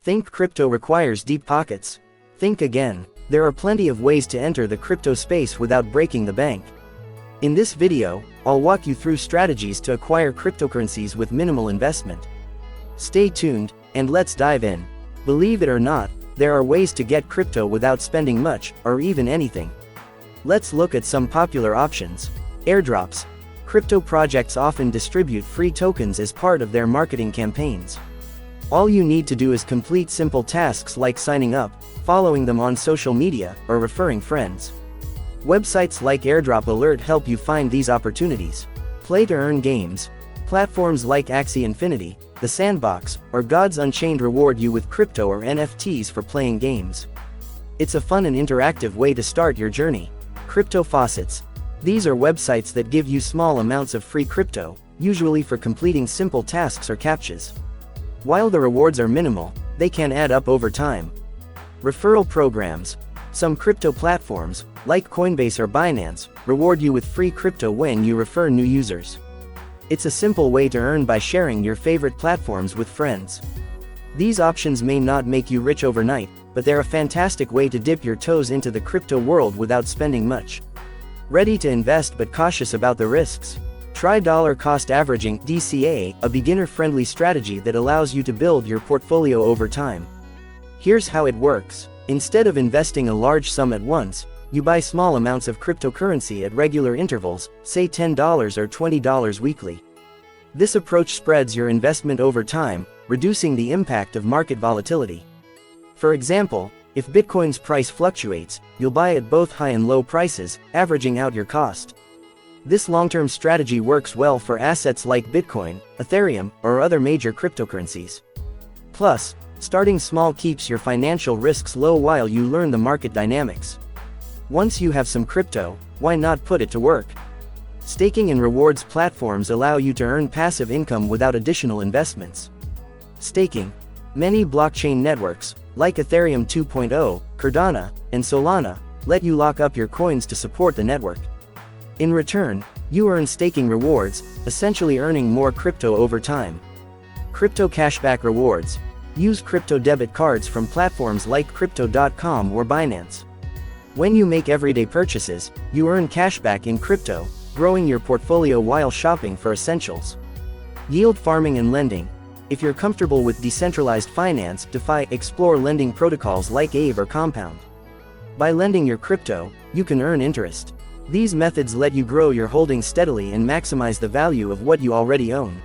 Think crypto requires deep pockets? Think again. There are plenty of ways to enter the crypto space without breaking the bank. In this video, I'll walk you through strategies to acquire cryptocurrencies with minimal investment. Stay tuned, and let's dive in. Believe it or not, there are ways to get crypto without spending much, or even anything. Let's look at some popular options. Airdrops. Crypto projects often distribute free tokens as part of their marketing campaigns. All you need to do is complete simple tasks like signing up, following them on social media, or referring friends. Websites like Airdrop Alert help you find these opportunities. Play-to-earn games. Platforms like Axie Infinity, The Sandbox, or Gods Unchained reward you with crypto or NFTs for playing games. It's a fun and interactive way to start your journey. Crypto faucets. These are websites that give you small amounts of free crypto, usually for completing simple tasks or captchas. While the rewards are minimal, they can add up over time. Referral programs. Some crypto platforms, like Coinbase or Binance, reward you with free crypto when you refer new users. It's a simple way to earn by sharing your favorite platforms with friends. These options may not make you rich overnight, but they're a fantastic way to dip your toes into the crypto world without spending much. Ready to invest but cautious about the risks? Try dollar cost averaging (DCA), a beginner-friendly strategy that allows you to build your portfolio over time. Here's how it works. Instead of investing a large sum at once, you buy small amounts of cryptocurrency at regular intervals, say $10 or $20 weekly. This approach spreads your investment over time, reducing the impact of market volatility. For example, if Bitcoin's price fluctuates, you'll buy at both high and low prices, averaging out your cost. This long-term strategy works well for assets like Bitcoin, Ethereum, or other major cryptocurrencies. Plus, starting small keeps your financial risks low while you learn the market dynamics. Once you have some crypto, why not put it to work? Staking and rewards platforms allow you to earn passive income without additional investments. Staking. Many blockchain networks, like Ethereum 2.0, Cardano, and Solana, let you lock up your coins to support the network. In return, you earn staking rewards, essentially earning more crypto over time. Crypto cashback rewards. Use crypto debit cards from platforms like Crypto.com or Binance. When you make everyday purchases, you earn cashback in crypto, growing your portfolio while shopping for essentials. Yield farming and lending. If you're comfortable with decentralized finance, explore lending protocols like Aave or Compound. By lending your crypto, you can earn interest. These methods let you grow your holdings steadily and maximize the value of what you already own.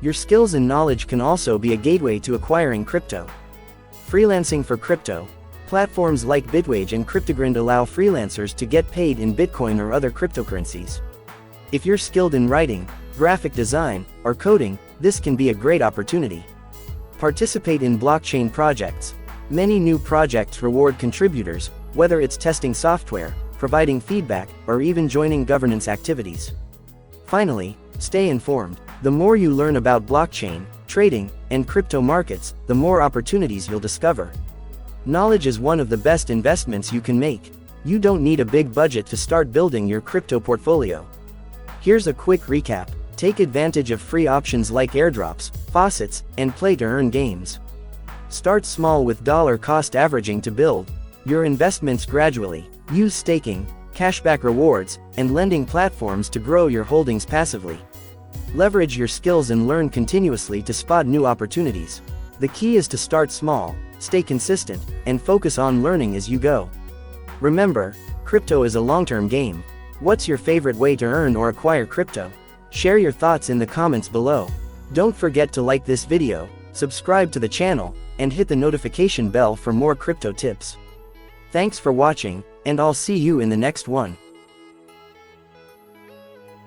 Your skills and knowledge can also be a gateway to acquiring crypto. Freelancing for crypto. Platforms like Bitwage and Cryptogrind allow freelancers to get paid in Bitcoin or other cryptocurrencies. If you're skilled in writing, graphic design, or coding, this can be a great opportunity. Participate in blockchain projects. Many new projects reward contributors, whether it's testing software, providing feedback, or even joining governance activities. Finally, stay informed. The more you learn about blockchain, trading, and crypto markets, the more opportunities you'll discover. Knowledge is one of the best investments you can make. You don't need a big budget to start building your crypto portfolio. Here's a quick recap. Take advantage of free options like airdrops, faucets, and play-to-earn games. Start small with dollar cost averaging to build your investments gradually. Use staking, cashback rewards, and lending platforms to grow your holdings passively. Leverage your skills and learn continuously to spot new opportunities. The key is to start small, stay consistent, and focus on learning as you go. Remember, crypto is a long-term game. What's your favorite way to earn or acquire crypto? Share your thoughts in the comments below. Don't forget to like this video, subscribe to the channel, and hit the notification bell for more crypto tips. Thanks for watching, and I'll see you in the next one.